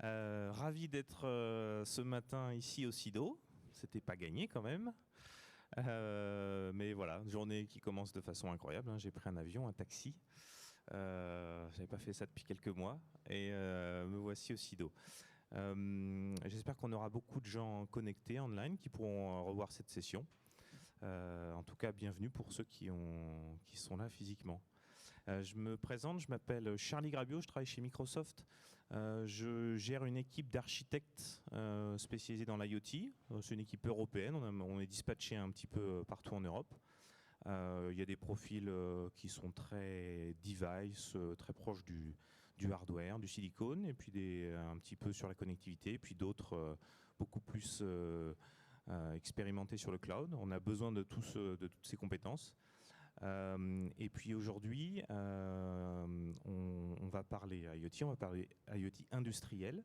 Ravi d'être ce matin ici au SIDO. C'était pas gagné quand même. Mais voilà, journée qui commence de façon incroyable, hein. J'ai pris un avion, un taxi. J'avais pas fait ça depuis quelques mois et me voici au SIDO. J'espère qu'on aura beaucoup de gens connectés online qui pourront revoir cette session. En tout cas, bienvenue pour ceux qui sont là physiquement. Je me présente, je m'appelle Charlie Grabio, je travaille chez Microsoft. Je gère une équipe d'architectes spécialisés dans l'IoT. C'est une équipe européenne, on est dispatché un petit peu partout en Europe. Il y a des profils qui sont très device, très proches du hardware, du silicone, et puis un petit peu sur la connectivité, et puis d'autres beaucoup plus expérimentés sur le cloud. On a besoin de toutes ces compétences. Et puis aujourd'hui, on va parler IoT, on va parler IoT industriel.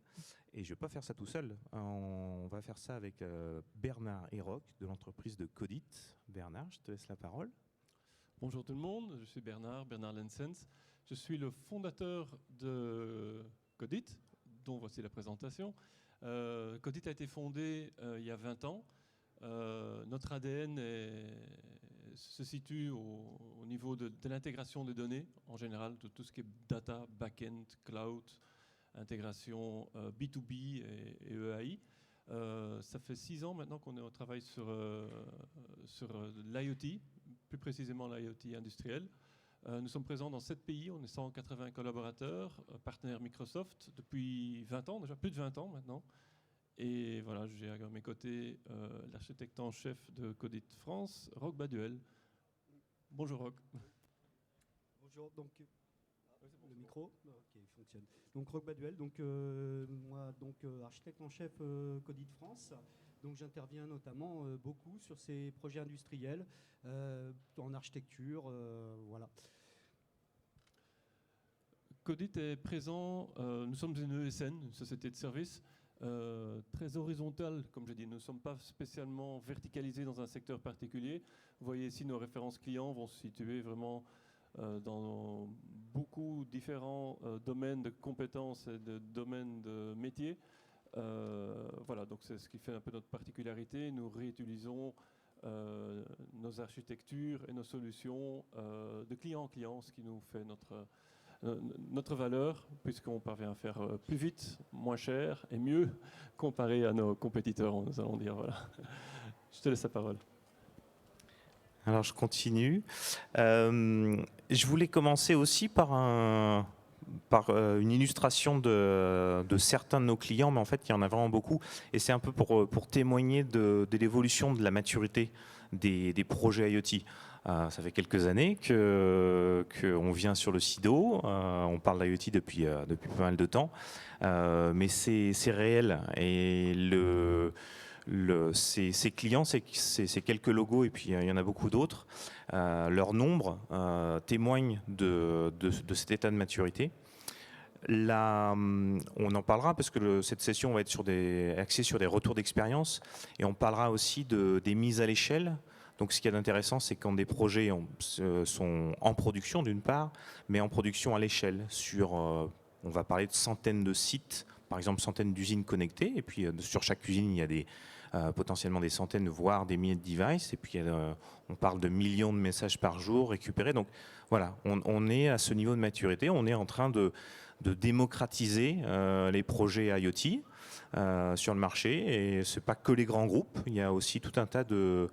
Et je ne vais pas faire ça tout seul. On va faire ça avec Bernard Héroc de l'entreprise de Codit. Bernard, je te laisse la parole. Bonjour tout le monde, je suis Bernard Lensens. Je suis le fondateur de Codit, dont voici la présentation. Codit a été fondé il y a 20 ans. Notre ADN se situe au niveau de l'intégration des données, en général, de tout ce qui est data, back-end, cloud, intégration B2B et EAI. Ça fait 6 ans maintenant qu'on est au travail sur l'IoT, plus précisément l'IoT industriel. Nous sommes présents dans 7 pays, on est 180 collaborateurs, partenaires Microsoft depuis 20 ans, déjà plus de 20 ans maintenant. Et voilà, j'ai à mes côtés l'architecte en chef de Codit France, Roch Baduel. Bonjour Roch. Bonjour, donc le micro, ok, il fonctionne. Donc Roch Baduel, moi architecte en chef Codit France. Donc j'interviens notamment beaucoup sur ces projets industriels en architecture, voilà. Codit est présent, nous sommes une ESN, une société de services, très horizontale, comme je dis. Nous ne sommes pas spécialement verticalisés dans un secteur particulier. Vous voyez ici, nos références clients vont se situer vraiment dans beaucoup différents domaines de compétences et de domaines de métiers. Voilà, donc c'est ce qui fait un peu notre particularité. Nous réutilisons nos architectures et nos solutions de client en client, ce qui nous fait notre valeur, puisqu'on parvient à faire plus vite, moins cher et mieux comparé à nos compétiteurs, nous allons dire. Voilà. Je te laisse la parole. Alors je continue. Je voulais commencer aussi par une illustration de certains de nos clients, mais en fait il y en a vraiment beaucoup. Et c'est un peu pour témoigner de l'évolution de la maturité des projets IoT. Ça fait quelques années qu'on vient sur le SIDO, on parle d'IoT depuis pas mal de temps, mais c'est réel. Et ces clients, c'est quelques logos et puis il y en a beaucoup d'autres. Leur nombre témoigne de cet état de maturité. Là, on en parlera parce que cette session va être axée sur des retours d'expérience et on parlera aussi des mises à l'échelle. Donc ce qui est intéressant, c'est quand des projets sont en production d'une part, mais en production à l'échelle. On va parler de centaines de sites, par exemple centaines d'usines connectées, et puis sur chaque usine, il y a potentiellement des centaines, voire des milliers de devices, et puis on parle de millions de messages par jour récupérés. Donc voilà, on est à ce niveau de maturité, on est en train de démocratiser les projets IoT sur le marché. Et ce n'est pas que les grands groupes, il y a aussi tout un tas de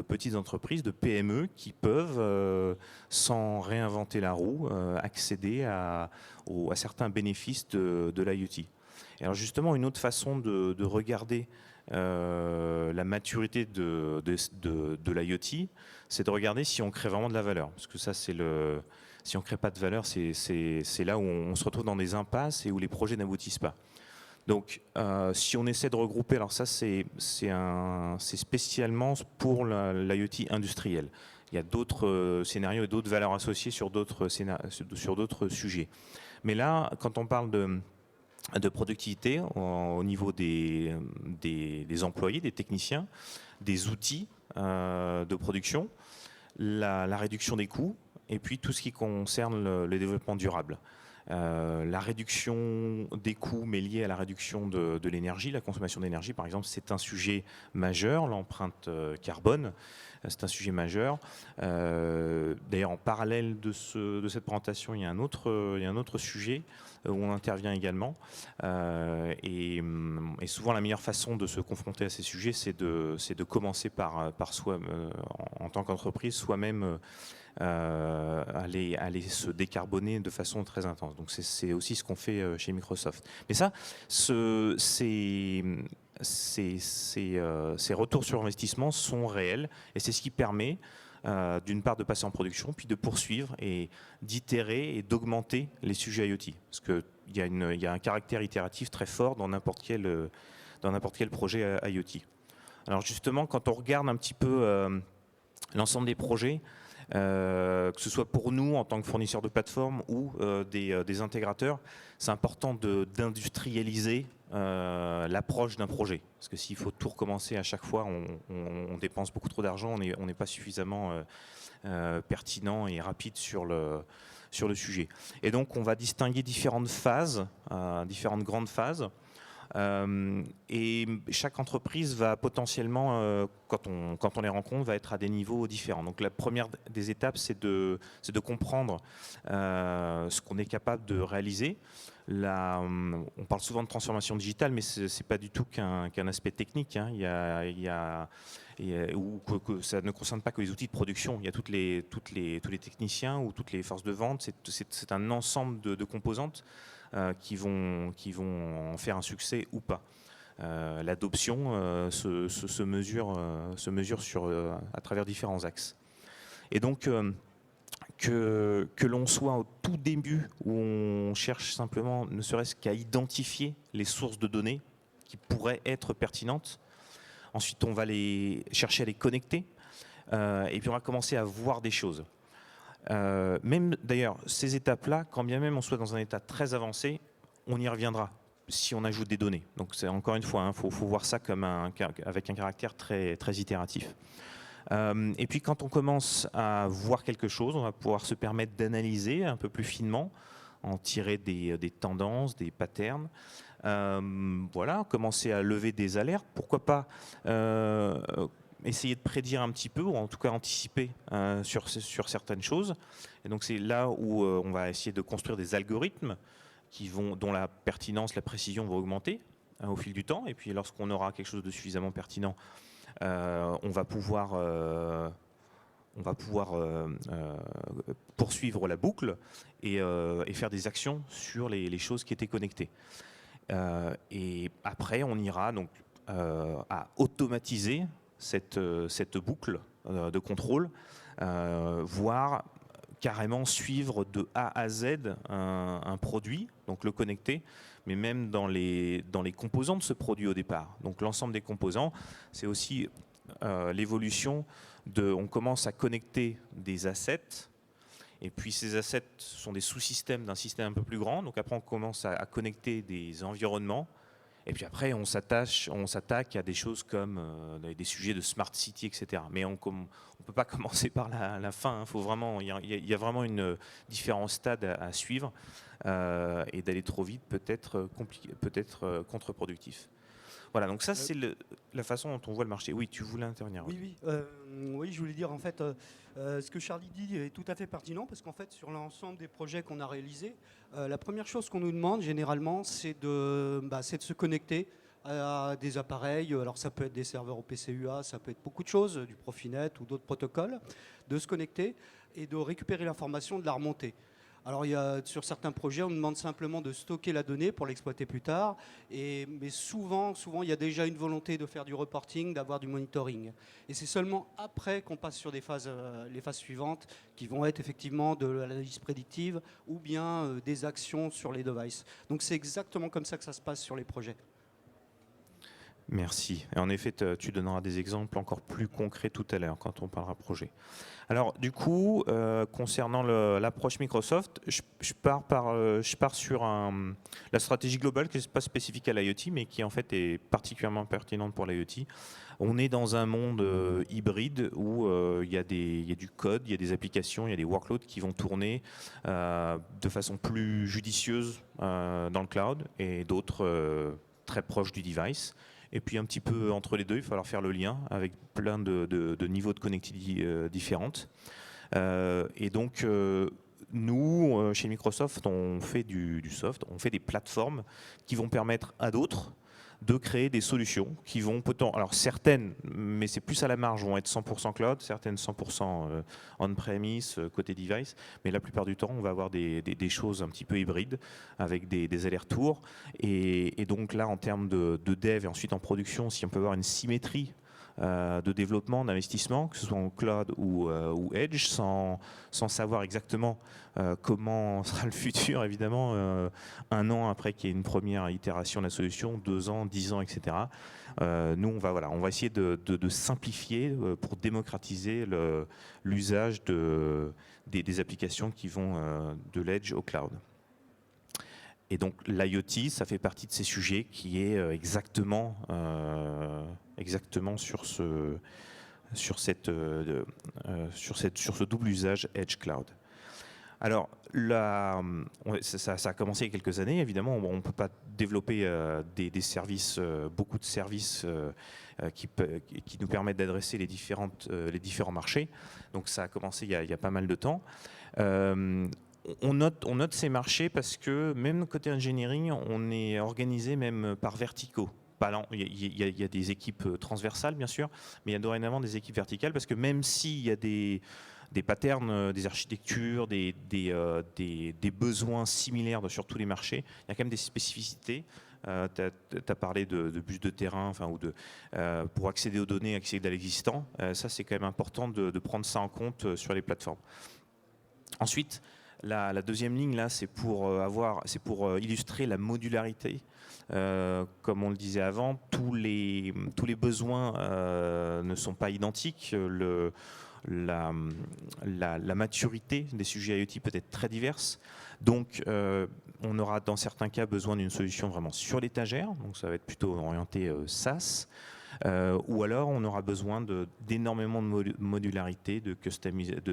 petites entreprises, de PME qui peuvent, sans réinventer la roue, accéder à certains bénéfices de l'IoT. Et alors justement, une autre façon de regarder la maturité de l'IoT, c'est de regarder si on crée vraiment de la valeur. Parce que ça, si on ne crée pas de valeur, c'est là où on se retrouve dans des impasses et où les projets n'aboutissent pas. Donc, si on essaie de regrouper, alors ça, c'est spécialement pour l'IoT industriel. Il y a d'autres scénarios et d'autres valeurs associées sur d'autres sujets. Mais là, quand on parle de productivité au niveau des employés, des techniciens, des outils de production, la réduction des coûts et puis tout ce qui concerne le développement durable. La réduction des coûts, mais liée à la réduction de l'énergie, la consommation d'énergie, par exemple, c'est un sujet majeur. L'empreinte carbone, c'est un sujet majeur. D'ailleurs, en parallèle de cette présentation, il y a un autre sujet où on intervient également. Et souvent, la meilleure façon de se confronter à ces sujets, c'est de commencer par soi, en tant qu'entreprise, soi-même, aller se décarboner de façon très intense. Donc c'est aussi ce qu'on fait chez Microsoft. Mais ça, ces retours sur investissement sont réels et c'est ce qui permet d'une part de passer en production, puis de poursuivre et d'itérer et d'augmenter les sujets IoT. Parce qu'il y a un caractère itératif très fort dans n'importe quel projet IoT. Alors justement, quand on regarde un petit peu l'ensemble des projets, que ce soit pour nous en tant que fournisseurs de plateformes ou des intégrateurs, c'est important d'industrialiser l'approche d'un projet. Parce que s'il faut tout recommencer à chaque fois, on dépense beaucoup trop d'argent, on n'est pas suffisamment pertinent et rapide sur le sujet. Et donc on va distinguer différentes phases, différentes grandes phases. Et chaque entreprise va potentiellement, quand on les rencontre, va être à des niveaux différents. Donc la première des étapes, c'est de comprendre ce qu'on est capable de réaliser. On parle souvent de transformation digitale, mais ce n'est pas du tout qu'un aspect technique. Hein. Ça ne concerne pas que les outils de production. Il y a tous les techniciens ou toutes les forces de vente. C'est un ensemble de composantes qui vont en faire un succès ou pas. L'adoption se mesure à travers différents axes. Et donc, que l'on soit au tout début où on cherche simplement, ne serait-ce qu'à identifier les sources de données qui pourraient être pertinentes. Ensuite, on va chercher à les connecter. Et puis, on va commencer à voir des choses. Même d'ailleurs, ces étapes-là, quand bien même on soit dans un état très avancé, on y reviendra si on ajoute des données. Donc c'est encore une fois, faut voir ça comme avec un caractère très, très itératif. Et puis quand on commence à voir quelque chose, on va pouvoir se permettre d'analyser un peu plus finement, en tirer des tendances, des patterns. Voilà, commencer à lever des alertes. Pourquoi pas essayer de prédire un petit peu, ou en tout cas anticiper sur certaines choses. Et donc c'est là où on va essayer de construire des algorithmes dont la pertinence, la précision vont augmenter au fil du temps. Et puis lorsqu'on aura quelque chose de suffisamment pertinent, on va pouvoir poursuivre la boucle et faire des actions sur les choses qui étaient connectées. Et après, on ira donc à automatiser cette boucle de contrôle, voire carrément suivre de A à Z un produit, donc le connecter, mais même dans les composants de ce produit au départ. Donc l'ensemble des composants, c'est aussi l'évolution on commence à connecter des assets, et puis ces assets sont des sous-systèmes d'un système un peu plus grand. Donc après, on commence à connecter des environnements. Et puis après, on s'attaque à des choses comme des sujets de smart city, etc. Mais on ne peut pas commencer par la fin. Hein. Il y a vraiment différents stades à suivre. Et d'aller trop vite peut être contre-productif. Voilà, donc ça c'est la façon dont on voit le marché. Oui, tu voulais intervenir. Oui, je voulais dire en fait, ce que Charlie dit est tout à fait pertinent parce qu'en fait sur l'ensemble des projets qu'on a réalisés, la première chose qu'on nous demande généralement c'est de se connecter à des appareils. Alors ça peut être des serveurs au PCUA, ça peut être beaucoup de choses, du Profinet ou d'autres protocoles, de se connecter et de récupérer l'information, de la remonter. Alors sur certains projets, on demande simplement de stocker la donnée pour l'exploiter plus tard. Mais souvent, il y a déjà une volonté de faire du reporting, d'avoir du monitoring. Et c'est seulement après qu'on passe sur les phases suivantes qui vont être effectivement de l'analyse prédictive ou bien des actions sur les devices. Donc c'est exactement comme ça que ça se passe sur les projets. Merci. Et en effet, tu donneras des exemples encore plus concrets tout à l'heure quand on parlera projet. Alors du coup, concernant l'approche Microsoft, je pars sur la stratégie globale qui n'est pas spécifique à l'IoT, mais qui en fait est particulièrement pertinente pour l'IoT. On est dans un monde hybride où il y a du code, il y a des applications, il y a des workloads qui vont tourner de façon plus judicieuse dans le cloud et d'autres très proches du device. Et puis un petit peu entre les deux, il va falloir faire le lien avec plein de niveaux de connectivité différentes. Et donc, nous, chez Microsoft, on fait du soft, on fait des plateformes qui vont permettre à d'autres de créer des solutions qui vont alors certaines, mais c'est plus à la marge, vont être 100% cloud, certaines 100% on-premise, côté device, mais la plupart du temps, on va avoir des choses un petit peu hybrides avec des allers-retours. Et donc là, en termes de dev et ensuite en production, si on peut avoir une symétrie de développement, d'investissement, que ce soit en cloud ou edge, sans savoir exactement comment sera le futur, évidemment, un an après qu'il y ait une première itération de la solution, 2 ans, 10 ans, etc. Nous, on va essayer de simplifier pour démocratiser l'usage des applications qui vont de l'edge au cloud. Et donc l'IoT, ça fait partie de ces sujets qui est exactement sur ce double usage Edge Cloud. Alors, ça a commencé il y a quelques années. Évidemment, on ne peut pas développer des services, beaucoup de services qui nous permettent d'adresser les différents marchés. Donc, ça a commencé il y a pas mal de temps. On note ces marchés parce que même côté engineering, on est organisé même par verticaux. Il y a des équipes transversales, bien sûr, mais il y a dorénavant des équipes verticales parce que même s'il y a des patterns, des architectures, des besoins similaires sur tous les marchés, il y a quand même des spécificités. Tu as parlé de bus de terrain, ou pour accéder aux données, accéder à l'existant. Ça, c'est quand même important de prendre ça en compte sur les plateformes. Ensuite, la deuxième ligne, là, c'est pour illustrer la modularité. Comme on le disait avant, tous les besoins ne sont pas identiques. La maturité des sujets IoT peut être très diverse. Donc, on aura dans certains cas besoin d'une solution vraiment sur l'étagère. Donc, ça va être plutôt orienté SaaS. Ou alors, on aura besoin d'énormément de modularité, de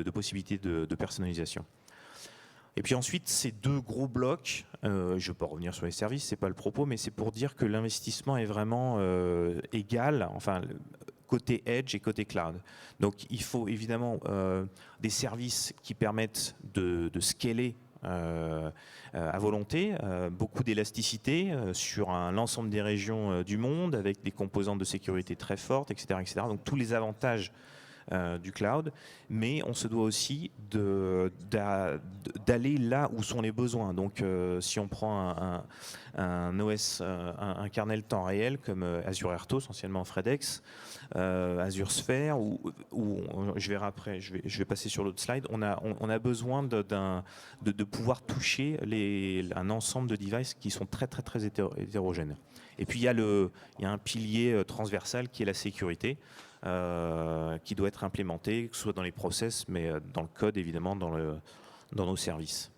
possibilités de personnalisation. Et puis ensuite, ces deux gros blocs, je ne vais pas revenir sur les services, ce n'est pas le propos, mais c'est pour dire que l'investissement est vraiment égal, côté Edge et côté Cloud. Donc il faut évidemment des services qui permettent de scaler à volonté, beaucoup d'élasticité sur l'ensemble des régions du monde, avec des composantes de sécurité très fortes, etc. etc. Donc tous les avantages du cloud, mais on se doit aussi d'aller là où sont les besoins. Donc si on prend un OS, un kernel temps réel comme Azure RTOS, anciennement FredEx, Azure Sphere, ou je verrai après, je vais passer sur l'autre slide, on a besoin de pouvoir toucher un ensemble de devices qui sont très très très hétérogènes. Et puis il y a un pilier transversal qui est la sécurité. Qui doit être implémenté, que ce soit dans les process, mais dans le code, évidemment, dans nos services.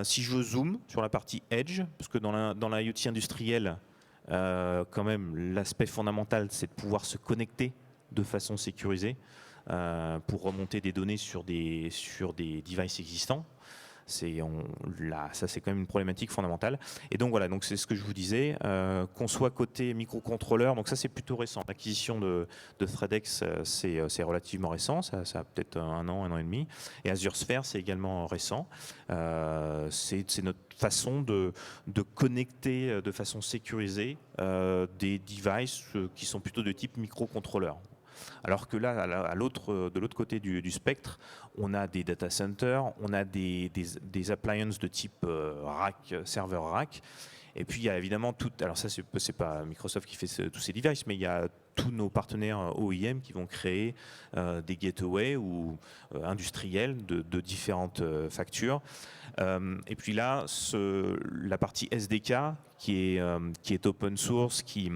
Si je zoome sur la partie Edge, parce que dans la IoT industrielle, quand même, l'aspect fondamental, c'est de pouvoir se connecter de façon sécurisée pour remonter des données sur des devices existants. Ça, c'est quand même une problématique fondamentale. Et donc voilà, donc c'est ce que je vous disais, qu'on soit côté microcontrôleur, donc ça c'est plutôt récent. L'acquisition de ThreadX, c'est relativement récent, ça a peut-être un an et demi. Et Azure Sphere, c'est également récent. C'est notre façon de connecter de façon sécurisée des devices qui sont plutôt de type microcontrôleur. Alors que là, de l'autre côté du spectre, on a des data centers, on a des appliances de type rack, serveur rack. Et puis il y a évidemment alors ça c'est pas Microsoft qui fait tous ces devices, mais il y a tous nos partenaires OEM qui vont créer des gateways ou industriels de différentes factures. Et puis là, la partie SDK qui est open source, qui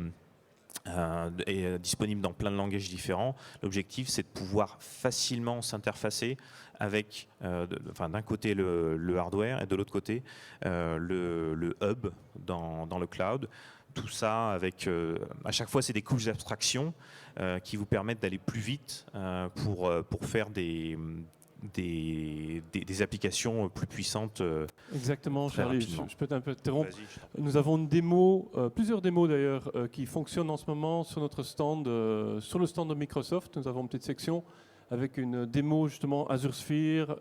est disponible dans plein de langages différents. L'objectif, c'est de pouvoir facilement s'interfacer avec, d'un côté, le hardware et de l'autre côté, le hub dans le cloud. Tout ça avec, à chaque fois, c'est des couches d'abstraction qui vous permettent d'aller plus vite pour faire des applications plus puissantes. Exactement, très Charlie, rapidement. je peux t'interrompre. Vas-y. Nous avons une démo, plusieurs démos d'ailleurs, qui fonctionnent en ce moment sur notre stand, sur le stand de Microsoft. Nous avons une petite section avec une démo justement Azure Sphere,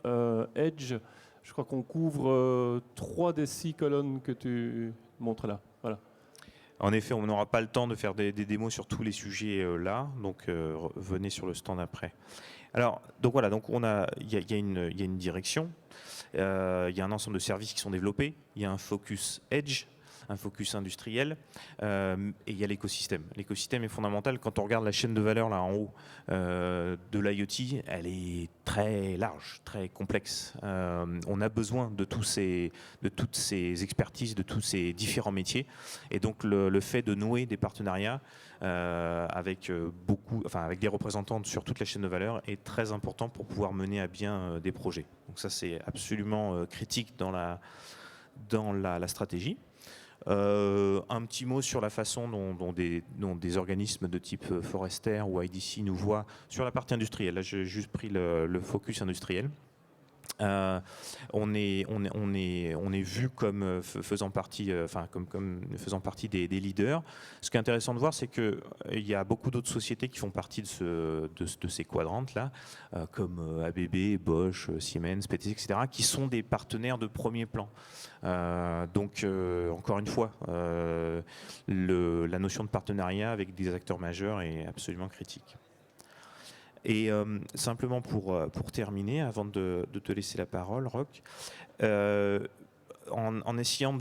Edge. Je crois qu'on couvre 3 des 6 colonnes que tu montres là. Voilà. En effet, on n'aura pas le temps de faire des démos sur tous les sujets là, donc venez sur le stand après. Alors, donc voilà, donc il y a une direction, il y a un ensemble de services qui sont développés, il y a un focus edge, un focus industriel, et il y a l'écosystème. L'écosystème est fondamental. Quand on regarde la chaîne de valeur là en haut de l'IoT, elle est très large, très complexe. On a besoin de toutes ces expertises, de tous ces différents métiers, et donc le fait de nouer des partenariats avec avec des représentants sur toute la chaîne de valeur est très important pour pouvoir mener à bien des projets. Donc ça, c'est absolument critique dans la stratégie. Un petit mot sur la façon dont des organismes de type Forrester ou IDC nous voient sur la partie industrielle. Là, j'ai juste pris le focus industriel. On est vu comme faisant partie, comme faisant partie des leaders. Ce qui est intéressant de voir, c'est qu'il y a beaucoup d'autres sociétés qui font partie de ces quadrantes-là, comme ABB, Bosch, Siemens, PTC, etc., qui sont des partenaires de premier plan. Donc, encore une fois, la notion de partenariat avec des acteurs majeurs est absolument critique. Et simplement pour terminer, avant de te laisser la parole, Roch, en essayant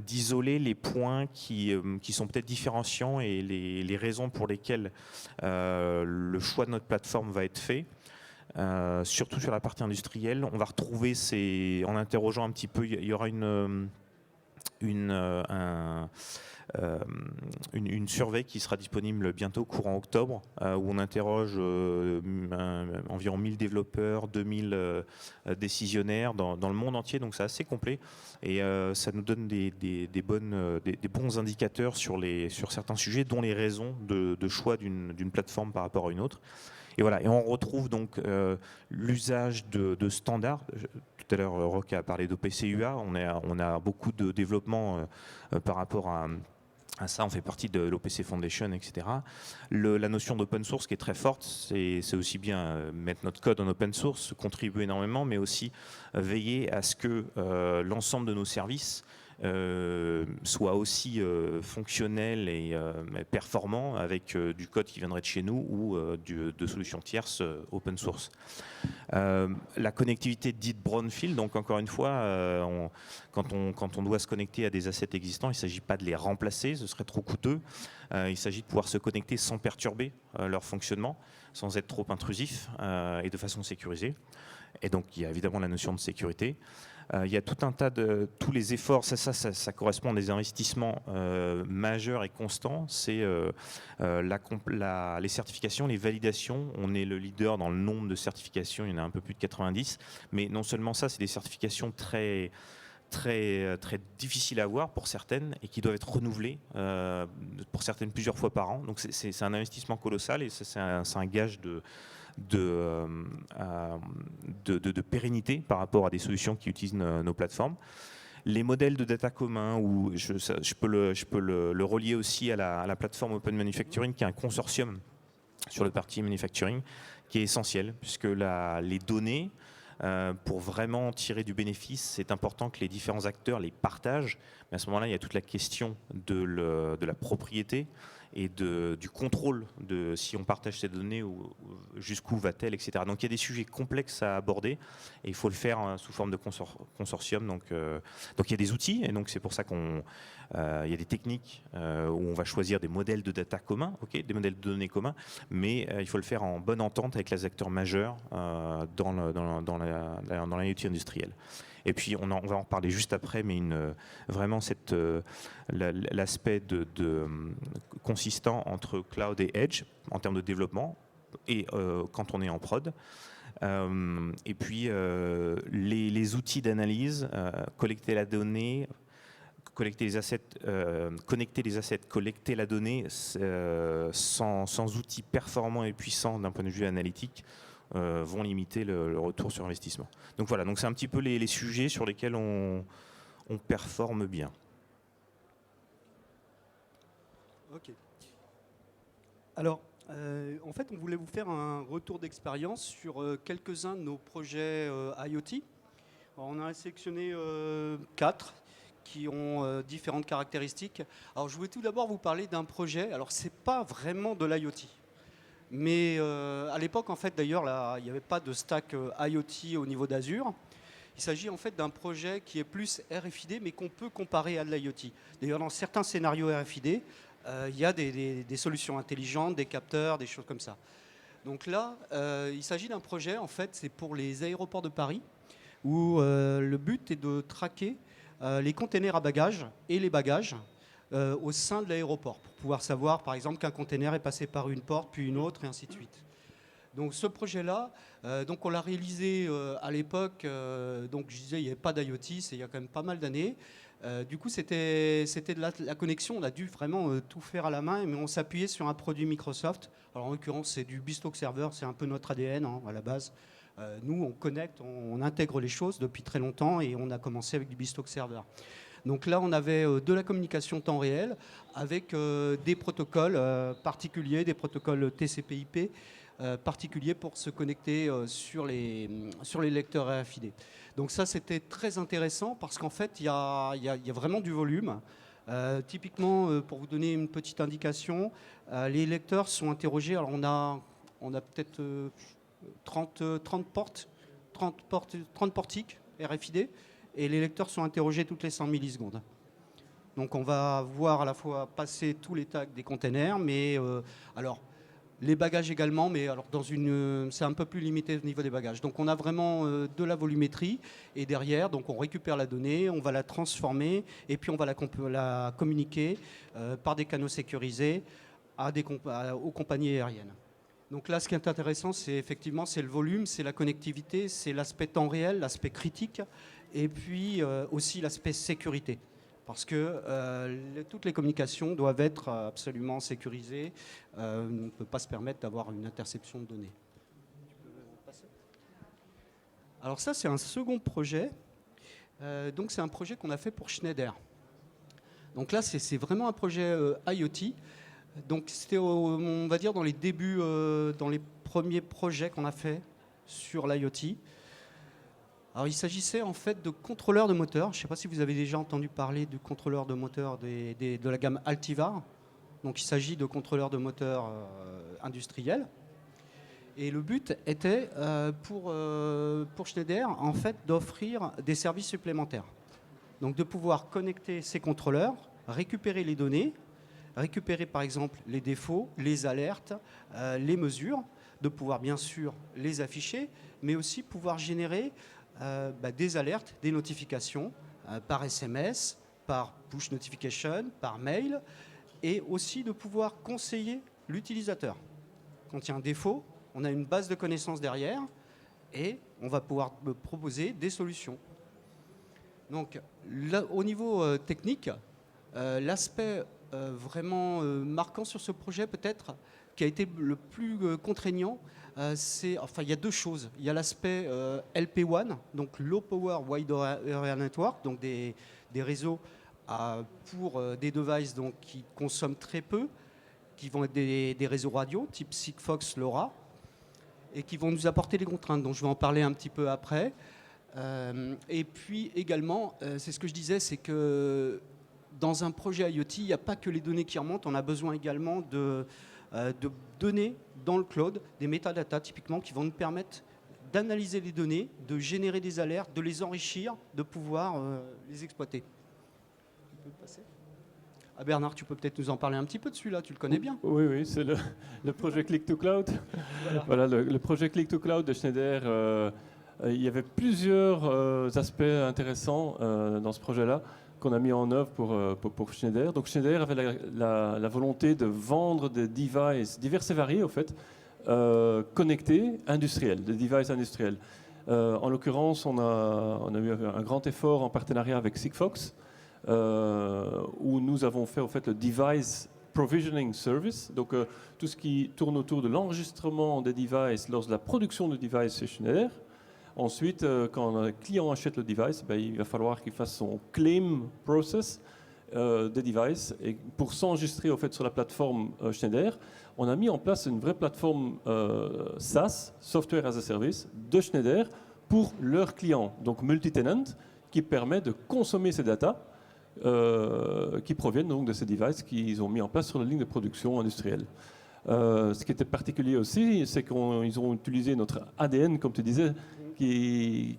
d'isoler les points qui sont peut-être différenciants et les raisons pour lesquelles le choix de notre plateforme va être fait, surtout sur la partie industrielle, on va retrouver en interrogeant un petit peu, il y aura une survey qui sera disponible bientôt, courant octobre, où on interroge environ 1000 développeurs, 2000 décisionnaires dans le monde entier, donc c'est assez complet et ça nous donne des bons indicateurs sur certains sujets, dont les raisons de choix d'une plateforme par rapport à une autre. Et voilà, et on retrouve donc l'usage de standards. Tout à l'heure, Roch a parlé d'OPC-UA. On a beaucoup de développement par rapport à ça. On fait partie de l'OPC Foundation, etc. La notion d'open source qui est très forte, c'est aussi bien mettre notre code en open source, contribuer énormément, mais aussi veiller à ce que l'ensemble de nos services soit aussi fonctionnel et performant avec du code qui viendrait de chez nous ou de solutions tierces open source. La connectivité dite brownfield, donc encore une fois, quand on doit se connecter à des assets existants, il ne s'agit pas de les remplacer, ce serait trop coûteux. Il s'agit de pouvoir se connecter sans perturber leur fonctionnement, sans être trop intrusif et de façon sécurisée. Et donc il y a évidemment la notion de sécurité. Il y a tout un tas tous les efforts, ça correspond à des investissements majeurs et constants. C'est les certifications, les validations. On est le leader dans le nombre de certifications, il y en a un peu plus de 90. Mais non seulement ça, c'est des certifications très difficiles à avoir pour certaines et qui doivent être renouvelées pour certaines plusieurs fois par an. Donc c'est un investissement colossal et c'est un gage de pérennité par rapport à des solutions qui utilisent nos plateformes. Les modèles de data communs, où je peux le relier aussi à la plateforme Open Manufacturing, qui est un consortium sur le parti manufacturing, qui est essentiel, puisque les données, pour vraiment tirer du bénéfice, c'est important que les différents acteurs les partagent. Mais à ce moment-là, il y a toute la question de la propriété et du contrôle de si on partage ces données ou jusqu'où va-t-elle, etc. Donc il y a des sujets complexes à aborder et il faut le faire sous forme de consortium. Donc il y a des outils et donc c'est pour ça qu'il y a des techniques où on va choisir des modèles de data communs, des modèles de données communs, mais il faut le faire en bonne entente avec les acteurs majeurs dans l'IoT industrielle. Et puis on va en reparler juste après, mais vraiment l'aspect consistant entre cloud et edge en termes de développement et quand on est en prod. Et puis les outils d'analyse, collecter la donnée, connecter les assets, collecter la donnée sans outils performants et puissants d'un point de vue analytique vont limiter le retour sur investissement. Donc voilà, donc c'est un petit peu les sujets sur lesquels on performe bien. Ok. Alors, en fait, on voulait vous faire un retour d'expérience sur quelques-uns de nos projets IoT. Alors, on a sélectionné 4 qui ont différentes caractéristiques. Alors, je voulais tout d'abord vous parler d'un projet. Alors, c'est pas vraiment de l'IoT. Mais à l'époque, en fait, d'ailleurs, il n'y avait pas de stack IoT au niveau d'Azure. Il s'agit en fait d'un projet qui est plus RFID, mais qu'on peut comparer à de l'IoT. D'ailleurs, dans certains scénarios RFID, il y a des solutions intelligentes, des capteurs, des choses comme ça. Donc là, il s'agit d'un projet, en fait, c'est pour les aéroports de Paris, où le but est de traquer les containers à bagages et les bagages au sein de l'aéroport, pour pouvoir savoir, par exemple, qu'un container est passé par une porte, puis une autre, et ainsi de suite. Donc ce projet-là, donc on l'a réalisé à l'époque, donc je disais, il n'y avait pas d'IoT, c'est il y a quand même pas mal d'années. Du coup, c'était de la connexion, on a dû vraiment tout faire à la main, mais on s'appuyait sur un produit Microsoft. Alors en l'occurrence, c'est du BizTalk Server, c'est un peu notre ADN à la base. Nous, on connecte, on intègre les choses depuis très longtemps et on a commencé avec du BizTalk Server. Donc là, on avait de la communication temps réel avec des protocoles particuliers, des protocoles TCP/IP particuliers pour se connecter sur les lecteurs RFID. Donc ça, c'était très intéressant parce qu'en fait, il y a vraiment du volume. Typiquement, pour vous donner une petite indication, les lecteurs sont interrogés. Alors on a peut-être 30 portiques RFID et les lecteurs sont interrogés toutes les 100 millisecondes. Donc on va voir à la fois passer tous les tags des containers, mais alors les bagages également, mais alors c'est un peu plus limité au niveau des bagages. Donc on a vraiment de la volumétrie et derrière, donc on récupère la donnée, on va la transformer et puis on va la communiquer par des canaux sécurisés aux compagnies aériennes. Donc là, ce qui est intéressant, c'est effectivement le volume, c'est la connectivité, c'est l'aspect temps réel, l'aspect critique et puis aussi l'aspect sécurité. Parce que toutes les communications doivent être absolument sécurisées. On ne peut pas se permettre d'avoir une interception de données. Alors ça, c'est un second projet. Donc c'est un projet qu'on a fait pour Schneider. Donc là, c'est vraiment un projet IoT. Donc c'était, on va dire, dans les débuts, dans les premiers projets qu'on a fait sur l'IoT. Alors, il s'agissait en fait de contrôleurs de moteur. Je ne sais pas si vous avez déjà entendu parler du contrôleur de moteur de la gamme Altivar. Donc, il s'agit de contrôleurs de moteur industriels. Et le but était pour Schneider en fait d'offrir des services supplémentaires. Donc, de pouvoir connecter ces contrôleurs, récupérer les données, récupérer par exemple les défauts, les alertes, les mesures, de pouvoir bien sûr les afficher, mais aussi pouvoir générer des alertes, des notifications par SMS, par push notification, par mail, et aussi de pouvoir conseiller l'utilisateur. Quand il y a un défaut, on a une base de connaissances derrière et on va pouvoir proposer des solutions. Donc, là, au niveau technique, l'aspect vraiment marquant sur ce projet peut-être, qui a été le plus contraignant, il y a deux choses. Il y a l'aspect LP WAN, donc Low Power Wide Area Network, donc des réseaux pour des devices donc, qui consomment très peu, qui vont être des réseaux radio, type Sigfox, LoRa, et qui vont nous apporter des contraintes, dont je vais en parler un petit peu après. Et puis également, c'est ce que je disais, c'est que dans un projet IoT, il n'y a pas que les données qui remontent, on a besoin également de données dans le cloud, des métadatas typiquement qui vont nous permettre d'analyser les données, de générer des alertes, de les enrichir, de pouvoir les exploiter. Tu peux passer ? Bernard, tu peux peut-être nous en parler un petit peu de celui-là, tu le connais bien. Oui, c'est le projet Click to Cloud. Voilà, le projet Click to Cloud de Schneider Il y avait plusieurs aspects intéressants dans ce projet-là qu'on a mis en œuvre pour Schneider. Donc Schneider avait la volonté de vendre des devices divers et variés, au fait, connectés, industriels, des devices industriels. En l'occurrence, on a eu un grand effort en partenariat avec Sigfox, où nous avons fait, au fait, le device provisioning service, donc tout ce qui tourne autour de l'enregistrement des devices lors de la production de devices chez Schneider. Ensuite, quand un client achète le device, il va falloir qu'il fasse son claim process des devices. Et pour s'enregistrer au fait sur la plateforme Schneider, on a mis en place une vraie plateforme SaaS, Software as a Service, de Schneider pour leurs clients, donc multi-tenant, qui permet de consommer ces datas qui proviennent donc de ces devices qu'ils ont mis en place sur la ligne de production industrielle. Ce qui était particulier aussi, c'est qu'ils ont utilisé notre ADN, comme tu disais, qui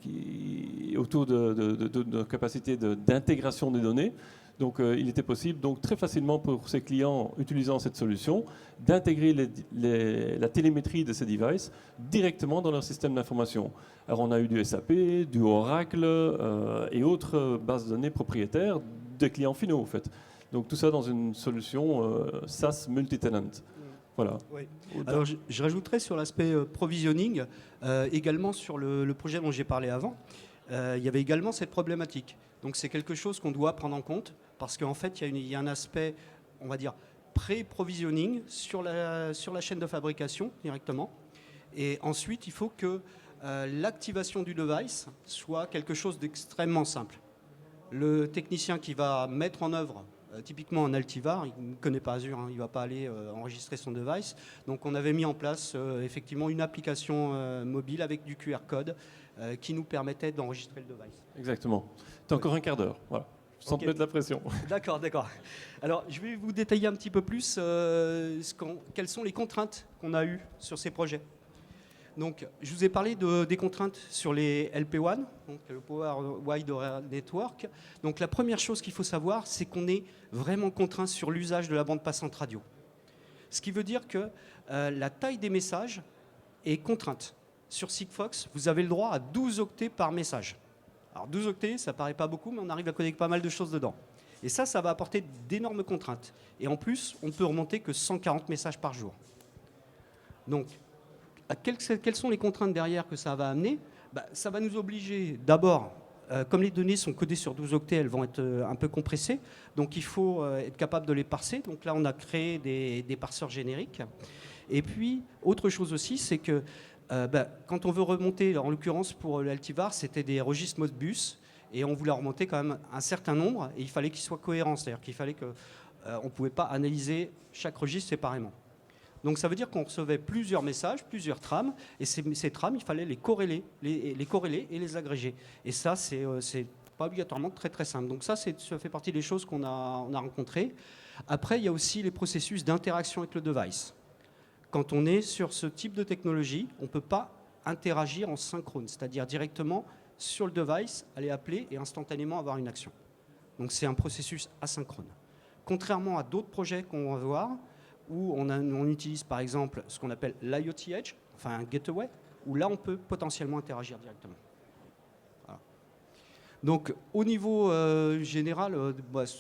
autour de capacité d'intégration des données. Donc il était possible donc très facilement pour ces clients utilisant cette solution d'intégrer la télémétrie de ces devices directement dans leur système d'information. Alors on a eu du SAP, du Oracle et autres bases de données propriétaires des clients finaux en fait. Donc tout ça dans une solution SaaS multi-tenant. Voilà. Oui. Alors je rajouterais sur l'aspect provisioning, également sur le projet dont j'ai parlé avant, il y avait également cette problématique. Donc c'est quelque chose qu'on doit prendre en compte parce qu'en fait il y a un aspect, on va dire, pré-provisioning sur la chaîne de fabrication directement. Et ensuite il faut que l'activation du device soit quelque chose d'extrêmement simple. Le technicien qui va mettre en œuvre typiquement en Altivar, il ne connaît pas Azure, il ne va pas aller enregistrer son device. Donc on avait mis en place effectivement une application mobile avec du QR code qui nous permettait d'enregistrer le device. Exactement. Tu as encore un quart d'heure, voilà. Sans te mettre la pression. D'accord, d'accord. Alors je vais vous détailler un petit peu plus quelles sont les contraintes qu'on a eues sur ces projets. Donc, je vous ai parlé des contraintes sur les LP1, donc le Power Wide Area Network. Donc, la première chose qu'il faut savoir, c'est qu'on est vraiment contraint sur l'usage de la bande passante radio. Ce qui veut dire que la taille des messages est contrainte. Sur Sigfox, vous avez le droit à 12 octets par message. Alors, 12 octets, ça paraît pas beaucoup, mais on arrive à connecter pas mal de choses dedans. Et ça va apporter d'énormes contraintes. Et en plus, on ne peut remonter que 140 messages par jour. Donc, quelles sont les contraintes derrière que ça va amener ? Ça va nous obliger d'abord, comme les données sont codées sur 12 octets, elles vont être un peu compressées, donc il faut être capable de les parser. Donc là, on a créé des parseurs génériques. Et puis, autre chose aussi, c'est que quand on veut remonter, en l'occurrence pour l'Altivar, c'était des registres Modbus, et on voulait remonter quand même un certain nombre, et il fallait qu'ils soient cohérents, c'est-à-dire qu'il fallait qu'on ne pouvait pas analyser chaque registre séparément. Donc ça veut dire qu'on recevait plusieurs messages, plusieurs trames, et ces trames, il fallait les corréler et les agréger. Et ça, c'est pas obligatoirement très très simple. Donc ça fait partie des choses qu'on a rencontrées. Après, il y a aussi les processus d'interaction avec le device. Quand on est sur ce type de technologie, on ne peut pas interagir en synchrone, c'est-à-dire directement sur le device, aller appeler et instantanément avoir une action. Donc c'est un processus asynchrone. Contrairement à d'autres projets qu'on va voir, où on utilise par exemple ce qu'on appelle l'IoT Edge, enfin un gateway, où là on peut potentiellement interagir directement. Voilà. Donc au niveau général,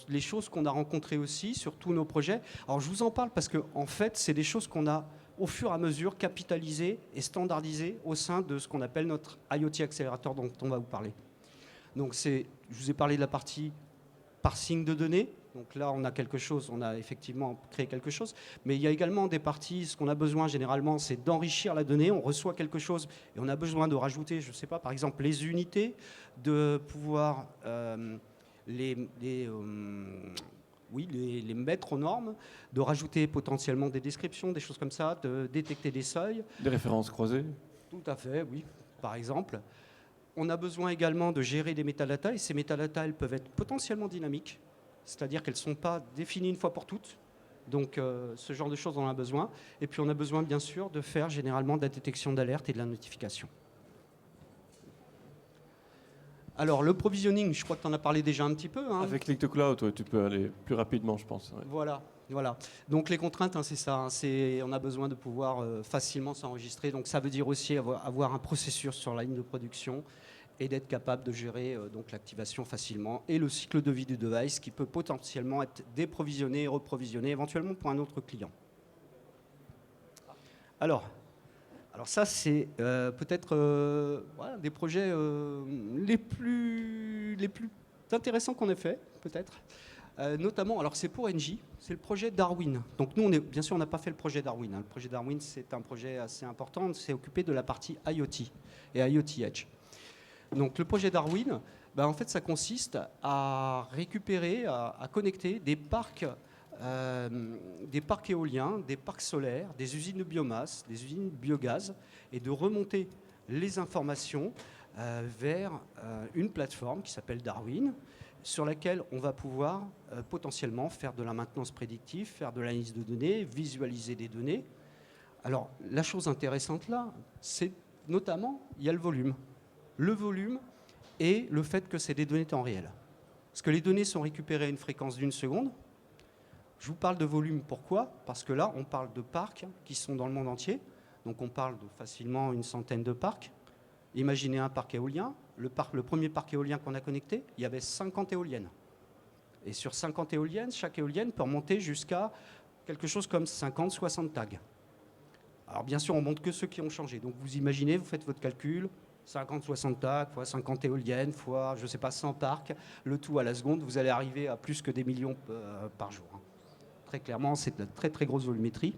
les choses qu'on a rencontrées aussi sur tous nos projets, alors je vous en parle parce que en fait c'est des choses qu'on a au fur et à mesure capitalisées et standardisées au sein de ce qu'on appelle notre IoT Accelerator dont on va vous parler. Donc je vous ai parlé de la partie parsing de données. Donc là, on a quelque chose, on a effectivement créé quelque chose. Mais il y a également des parties, ce qu'on a besoin généralement, c'est d'enrichir la donnée. On reçoit quelque chose et on a besoin de rajouter, je ne sais pas, par exemple, les unités, de pouvoir les mettre aux normes, de rajouter potentiellement des descriptions, des choses comme ça, de détecter des seuils. Des références croisées ? Tout à fait, oui, par exemple. On a besoin également de gérer des métadatas, et ces métadatas, elles peuvent être potentiellement dynamiques, c'est-à-dire qu'elles ne sont pas définies une fois pour toutes. Donc ce genre de choses, on en a besoin. Et puis on a besoin, bien sûr, de faire généralement de la détection d'alerte et de la notification. Alors le provisioning, je crois que tu en as parlé déjà un petit peu. Hein. Avec Link to Cloud, ouais, tu peux aller plus rapidement, je pense. Ouais. Voilà. Voilà. Donc les contraintes, hein, c'est ça. Hein, on a besoin de pouvoir facilement s'enregistrer. Donc ça veut dire aussi avoir un processus sur la ligne de production et d'être capable de gérer donc l'activation facilement et le cycle de vie du device qui peut potentiellement être déprovisionné et reprovisionné éventuellement pour un autre client. Alors ça, c'est peut-être voilà, des projets les plus intéressants qu'on ait fait, peut-être. Notamment, alors c'est pour Engie, c'est le projet Darwin. Donc nous, bien sûr, on n'a pas fait le projet Darwin. Hein. Le projet Darwin, c'est un projet assez important. C'est occupé de la partie IoT et IoT Edge. Donc le projet Darwin, en fait, ça consiste à récupérer, à connecter des parcs éoliens, des parcs solaires, des usines de biomasse, des usines de biogaz, et de remonter les informations vers une plateforme qui s'appelle Darwin, sur laquelle on va pouvoir potentiellement faire de la maintenance prédictive, faire de l'analyse de données, visualiser des données. Alors, la chose intéressante là, c'est notamment, il y a le volume. Le volume et le fait que c'est des données temps réel. Parce que les données sont récupérées à une fréquence d'1 seconde. Je vous parle de volume, pourquoi? Parce que là, on parle de parcs qui sont dans le monde entier. Donc on parle de facilement une centaine de parcs. Imaginez un parc éolien. Le premier parc éolien qu'on a connecté, il y avait 50 éoliennes. Et sur 50 éoliennes, chaque éolienne peut remonter jusqu'à quelque chose comme 50-60 tags. Alors bien sûr, on ne montre que ceux qui ont changé. Donc vous imaginez, vous faites votre calcul, 50-60 tags, fois 50 éoliennes, fois, je ne sais pas, 100 parcs, le tout à la seconde, vous allez arriver à plus que des millions par jour. Très clairement, c'est de très très grosse volumétrie.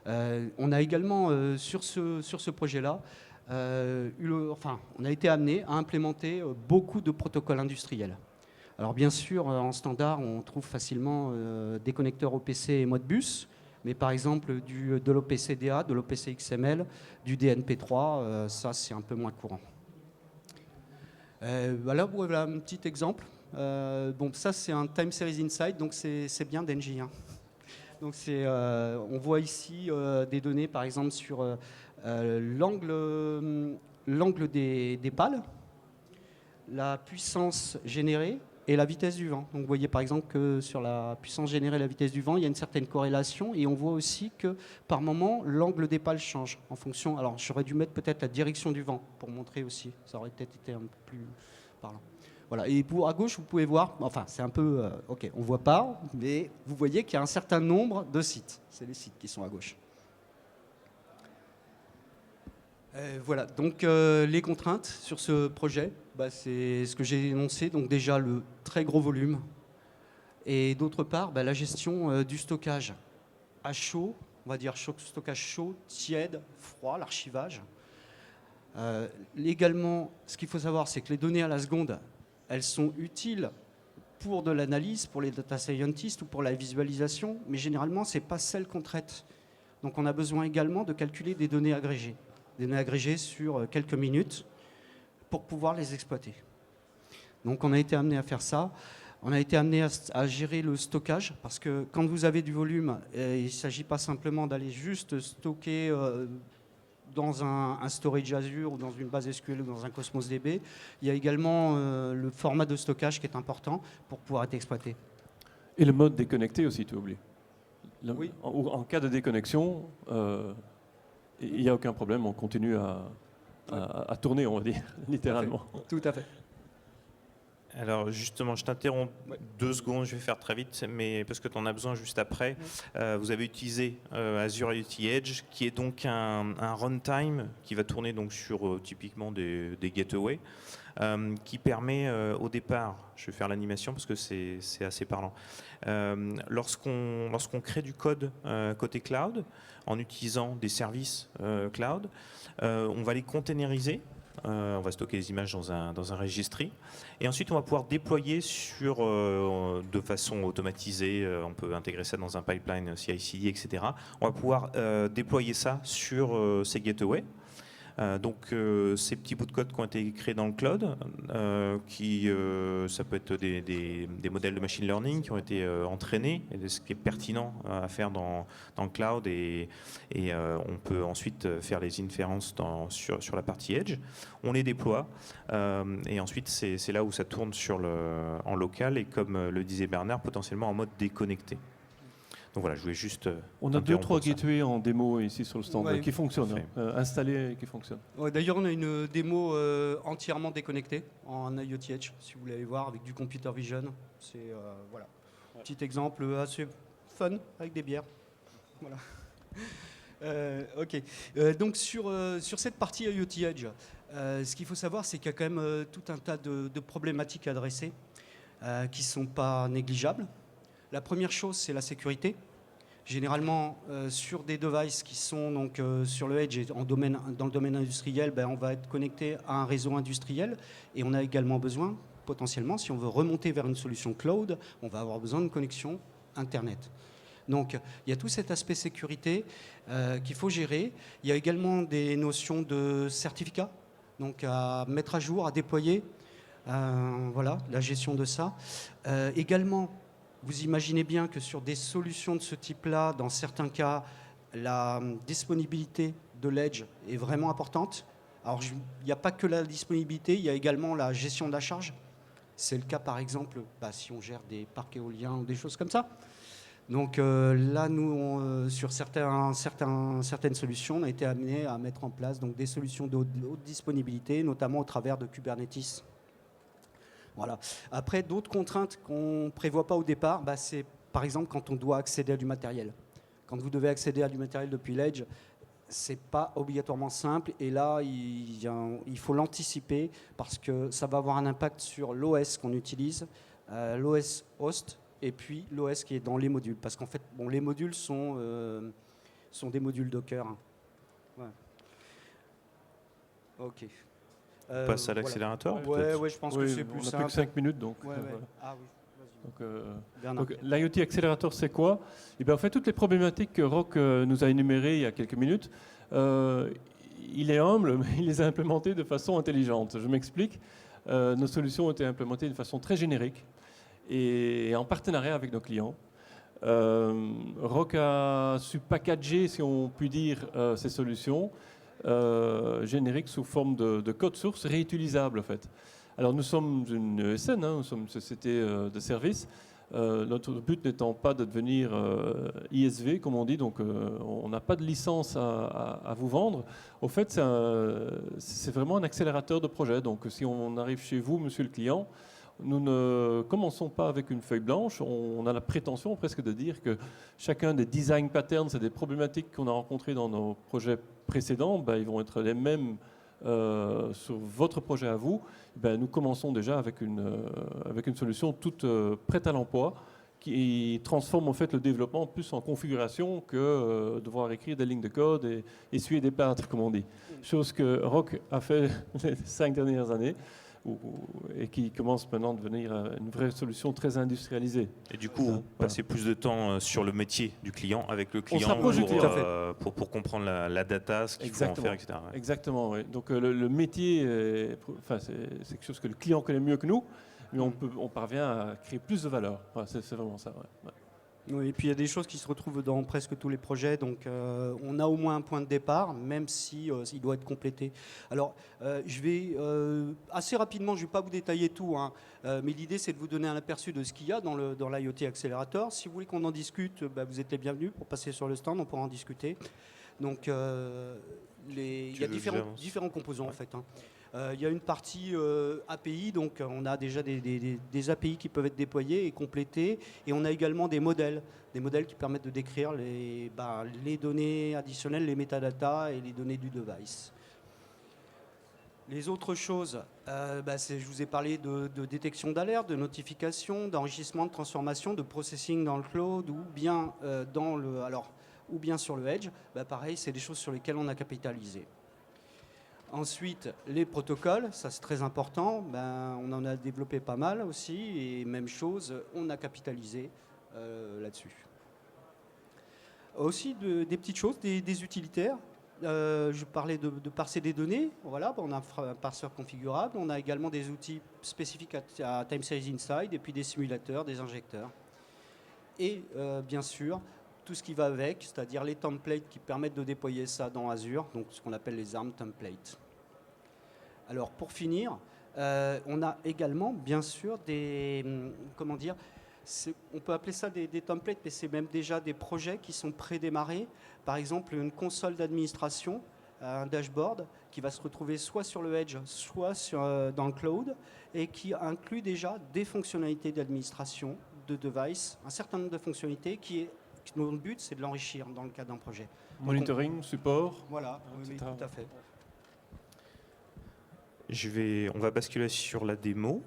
On a également, sur ce projet-là, on a été amené à implémenter beaucoup de protocoles industriels. Alors bien sûr, en standard, on trouve facilement des connecteurs OPC et Modbus, mais par exemple de l'OPC-DA, de l'OPC-XML, du DNP3, ça c'est un peu moins courant. Voilà un petit exemple. Bon, ça c'est un Time Series Insight, donc c'est bien d'Engie. Hein. Donc on voit ici des données par exemple sur l'angle des pales, la puissance générée et la vitesse du vent. Donc vous voyez par exemple que sur la puissance générée et la vitesse du vent, il y a une certaine corrélation et on voit aussi que par moment, l'angle des pales change en fonction. Alors j'aurais dû mettre peut-être la direction du vent pour montrer aussi. Ça aurait peut-être été un peu plus parlant. Voilà. Et à gauche, vous pouvez voir, enfin c'est un peu, ok, on ne voit pas, mais vous voyez qu'il y a un certain nombre de sites. C'est les sites qui sont à gauche. Voilà, donc les contraintes sur ce projet, c'est ce que j'ai énoncé, donc déjà le très gros volume, et d'autre part la gestion du stockage à chaud, on va dire stockage chaud, tiède, froid, l'archivage. Également, ce qu'il faut savoir, c'est que les données à la seconde, elles sont utiles pour de l'analyse, pour les data scientists ou pour la visualisation, mais généralement, ce n'est pas celle qu'on traite. Donc on a besoin également de calculer des données agrégées. Des données agrégées sur quelques minutes pour pouvoir les exploiter. Donc on a été amené à faire ça. On a été amené à gérer le stockage parce que quand vous avez du volume, il ne s'agit pas simplement d'aller juste stocker dans un storage Azure ou dans une base SQL ou dans un Cosmos DB. Il y a également le format de stockage qui est important pour pouvoir être exploité. Et le mode déconnecté aussi, tu oublies. Oui. En cas de déconnexion, il n'y a aucun problème, on continue à tourner, on va dire, littéralement. Tout à fait. Alors justement, je t'interromps 2 secondes, je vais faire très vite, mais parce que tu en as besoin juste après. Vous avez utilisé Azure IoT Edge, qui est donc un runtime qui va tourner donc sur typiquement des gateways, qui permet au départ, je vais faire l'animation parce que c'est assez parlant, lorsqu'on crée du code côté cloud, en utilisant des services cloud, on va les containeriser. On va stocker les images dans un registry et ensuite on va pouvoir déployer de façon automatisée, on peut intégrer ça dans un pipeline CI/CD, etc. On va pouvoir déployer ça sur ces gateways. Donc ces petits bouts de code qui ont été créés dans le cloud, ça peut être des modèles de machine learning qui ont été entraînés, et ce qui est pertinent à faire dans le cloud, et on peut ensuite faire les inférences sur la partie Edge. On les déploie et ensuite c'est là où ça tourne en local et comme le disait Bernard, potentiellement en mode déconnecté. Donc voilà, je voulais juste. On a interrompre 2-3 ça. gateways en démo ici sur le stand Ouais. qui fonctionnent, Parfait. installés et qui fonctionnent. Ouais, d'ailleurs, on a une démo entièrement déconnectée en IoT Edge, si vous voulez aller voir, avec du computer vision. C'est voilà, petit exemple assez fun avec des bières. Voilà. Ok. Donc sur cette partie IoT Edge, ce qu'il faut savoir, c'est qu'il y a quand même tout un tas de problématiques à adresser qui ne sont pas négligeables. La première chose, c'est la sécurité. Généralement, sur des devices qui sont donc, sur le Edge et dans le domaine industriel, on va être connecté à un réseau industriel et on a également besoin, potentiellement, si on veut remonter vers une solution cloud, on va avoir besoin d'une connexion Internet. Donc, il y a tout cet aspect sécurité qu'il faut gérer. Il y a également des notions de certificats, donc à mettre à jour, à déployer. Voilà, la gestion de ça. Également, vous imaginez bien que sur des solutions de ce type-là, dans certains cas, la disponibilité de l'Edge est vraiment importante. Alors, il n'y a pas que la disponibilité, il y a également la gestion de la charge. C'est le cas, par exemple, si on gère des parcs éoliens ou des choses comme ça. Donc là, nous, sur certaines solutions, on a été amené à mettre en place donc, des solutions de haute disponibilité, notamment au travers de Kubernetes. Voilà. Après, d'autres contraintes qu'on ne prévoit pas au départ, c'est par exemple quand on doit accéder à du matériel. Quand vous devez accéder à du matériel depuis l'Edge, ce n'est pas obligatoirement simple. Et là, il faut l'anticiper parce que ça va avoir un impact sur l'OS qu'on utilise, l'OS host, et puis l'OS qui est dans les modules. Parce qu'en fait, les modules sont des modules Docker. Ouais. Ok. On passe à l'accélérateur. Voilà. Ouais, je pense que c'est plus simple. simple. On n'a plus que 5 minutes, donc. Ouais. Voilà. Ah oui, Donc l'IoT Accelerator, c'est quoi? En fait, toutes les problématiques que Roc nous a énumérées il y a quelques minutes, il est humble, mais il les a implémentées de façon intelligente. Je m'explique. Nos solutions ont été implémentées de façon très générique et en partenariat avec nos clients. Roc a su packager, si on peut dire, ces solutions génériques sous forme de code source réutilisable, en fait. Alors nous sommes une ESN, nous sommes une société de service. Notre but n'étant pas de devenir ISV, comme on dit, donc on n'a pas de licence à vous vendre. Au fait, c'est vraiment un accélérateur de projet. Donc si on arrive chez vous, monsieur le client, nous ne commençons pas avec une feuille blanche. On a la prétention presque de dire que chacun des design patterns et des problématiques qu'on a rencontrées dans nos projets précédents, ils vont être les mêmes sur votre projet à vous. Nous commençons déjà avec une solution toute prête à l'emploi qui transforme en fait le développement plus en configuration que devoir écrire des lignes de code et essuyer des plâtres, comme on dit. Chose que Roc a fait les 5 dernières années et qui commence maintenant à devenir une vraie solution très industrialisée. Et du coup, passer plus de temps sur le métier du client, avec le client, pour comprendre la data, ce qu'il faut en faire, etc. Ouais. Exactement, oui. Donc le métier, c'est quelque chose que le client connaît mieux que nous, mais on parvient à créer plus de valeur. C'est vraiment ça. Ouais. Oui, et puis il y a des choses qui se retrouvent dans presque tous les projets, donc on a au moins un point de départ, même si il doit être complété. Alors, je vais assez rapidement, je ne vais pas vous détailler tout, mais l'idée c'est de vous donner un aperçu de ce qu'il y a dans l'IoT Accelerator. Si vous voulez qu'on en discute, vous êtes les bienvenus pour passer sur le stand, on pourra en discuter. Donc, il y a différents composants en fait. Il y a une partie API, donc on a déjà des API qui peuvent être déployés et complétés, et on a également des modèles qui permettent de décrire les données additionnelles, les métadatas et les données du device. Les autres choses, je vous ai parlé de détection d'alerte, de notification, d'enrichissement, de transformation, de processing dans le cloud ou bien, ou bien sur le Edge. Pareil, c'est des choses sur lesquelles on a capitalisé. Ensuite, les protocoles, ça c'est très important, on en a développé pas mal aussi, et même chose, on a capitalisé là-dessus. Aussi des petites choses, des utilitaires, je parlais de parser des données, voilà, on a un parseur configurable, on a également des outils spécifiques à Time Series Inside, et puis des simulateurs, des injecteurs. Et bien sûr, tout ce qui va avec, c'est-à-dire les templates qui permettent de déployer ça dans Azure, donc ce qu'on appelle les ARM templates. Alors pour finir, on a également bien sûr on peut appeler ça des templates, mais c'est même déjà des projets qui sont prédémarrés. Par exemple, une console d'administration, un dashboard qui va se retrouver soit sur le Edge, soit dans le cloud, et qui inclut déjà des fonctionnalités d'administration, de device, un certain nombre de fonctionnalités dont le but, c'est de l'enrichir dans le cadre d'un projet. Monitoring, support. Voilà, oui, tout à fait. On va basculer sur la démo.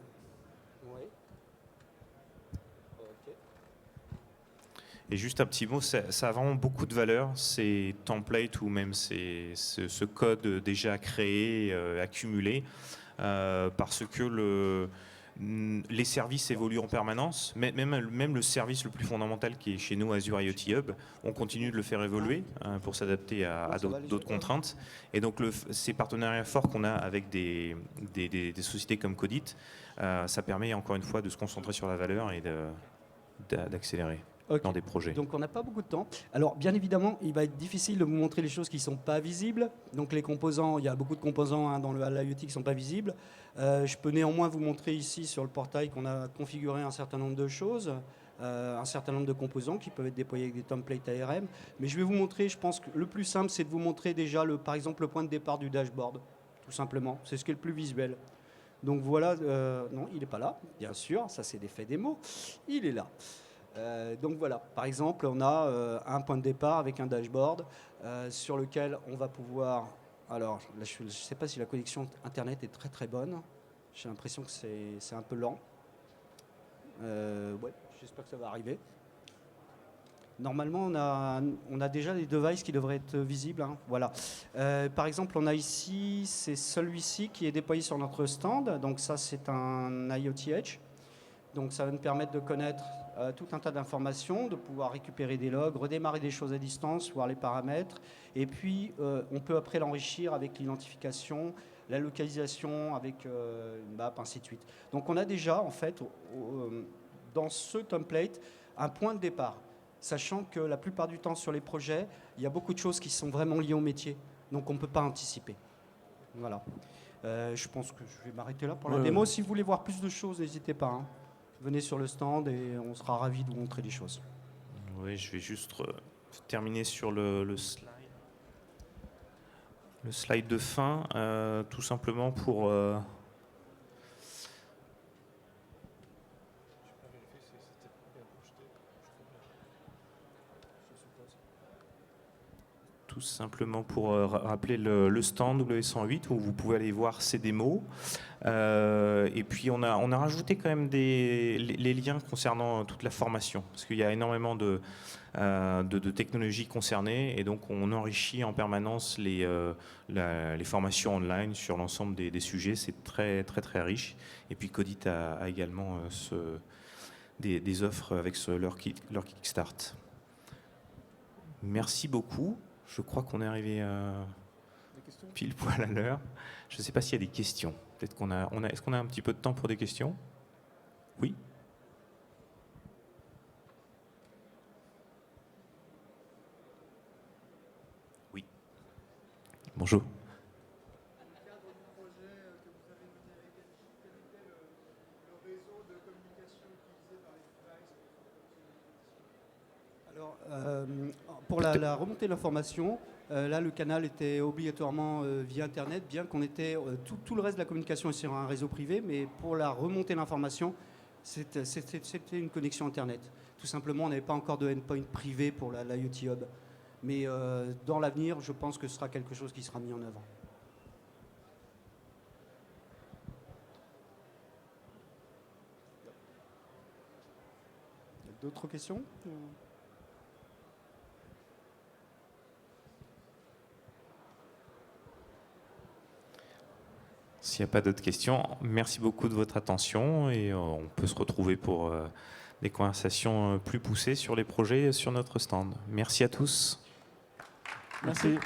Et juste un petit mot, ça a vraiment beaucoup de valeur, ces templates ou même ce code déjà créé, accumulé, parce que les services évoluent en permanence. Même le service le plus fondamental qui est chez nous, Azure IoT Hub, on continue de le faire évoluer pour s'adapter à d'autres contraintes. Et donc ces partenariats forts qu'on a avec des sociétés comme Codit, ça permet encore une fois de se concentrer sur la valeur et d'accélérer. Okay. Dans des projets. Donc on n'a pas beaucoup de temps. Alors bien évidemment, il va être difficile de vous montrer les choses qui ne sont pas visibles. Donc les composants, il y a beaucoup de composants dans l'IoT qui ne sont pas visibles. Je peux néanmoins vous montrer ici sur le portail qu'on a configuré un certain nombre de choses, un certain nombre de composants qui peuvent être déployés avec des templates ARM. Mais je vais vous montrer, je pense que le plus simple, c'est de vous montrer déjà, par exemple, le point de départ du dashboard, tout simplement. C'est ce qui est le plus visuel. Donc voilà, non, il n'est pas là, bien sûr, ça c'est l'effet démo. Il est là. Donc voilà, par exemple, on a un point de départ avec un dashboard sur lequel on va pouvoir... Alors, là, je ne sais pas si la connexion Internet est très très bonne. J'ai l'impression que c'est un peu lent. Ouais, j'espère que ça va arriver. Normalement, on a déjà des devices qui devraient être visibles. Hein. Voilà. Par exemple, on a ici, c'est celui-ci qui est déployé sur notre stand. Donc ça, c'est un IoT Edge. Donc ça va nous permettre de connaître tout un tas d'informations, de pouvoir récupérer des logs, redémarrer des choses à distance, voir les paramètres. Et puis, on peut après l'enrichir avec l'identification, la localisation, avec une map, ainsi de suite. Donc on a déjà, en fait, dans ce template, un point de départ. Sachant que la plupart du temps, sur les projets, il y a beaucoup de choses qui sont vraiment liées au métier. Donc on ne peut pas anticiper. Voilà. Je pense que je vais m'arrêter là pour la démo. Si vous voulez voir plus de choses, n'hésitez pas. Hein. Venez sur le stand et on sera ravis de vous montrer des choses. Oui, je vais juste terminer sur le slide. Le slide de fin, tout simplement pour... Tout simplement pour rappeler le stand W108 où vous pouvez aller voir ces démos. Et puis on a rajouté quand même les liens concernant toute la formation, parce qu'il y a énormément de technologies concernées, et donc on enrichit en permanence les formations online sur l'ensemble des sujets. C'est très très très riche. Et puis Codit a également des offres avec leur Kickstart. Merci beaucoup. Je crois qu'on est arrivé pile poil à l'heure. Je ne sais pas s'il y a des questions. Peut-être est-ce qu'on a un petit peu de temps pour des questions? Oui. Oui. Bonjour. Alors, pour la remontée de l'information, là, le canal était obligatoirement via Internet, bien qu'on était... tout le reste de la communication est sur un réseau privé, mais pour la remontée de l'information, c'était une connexion Internet. Tout simplement, on n'avait pas encore de endpoint privé pour l'IoT Hub. Mais dans l'avenir, je pense que ce sera quelque chose qui sera mis en œuvre. D'autres questions ? S'il n'y a pas d'autres questions, merci beaucoup de votre attention et on peut se retrouver pour des conversations plus poussées sur les projets sur notre stand. Merci à tous. Merci.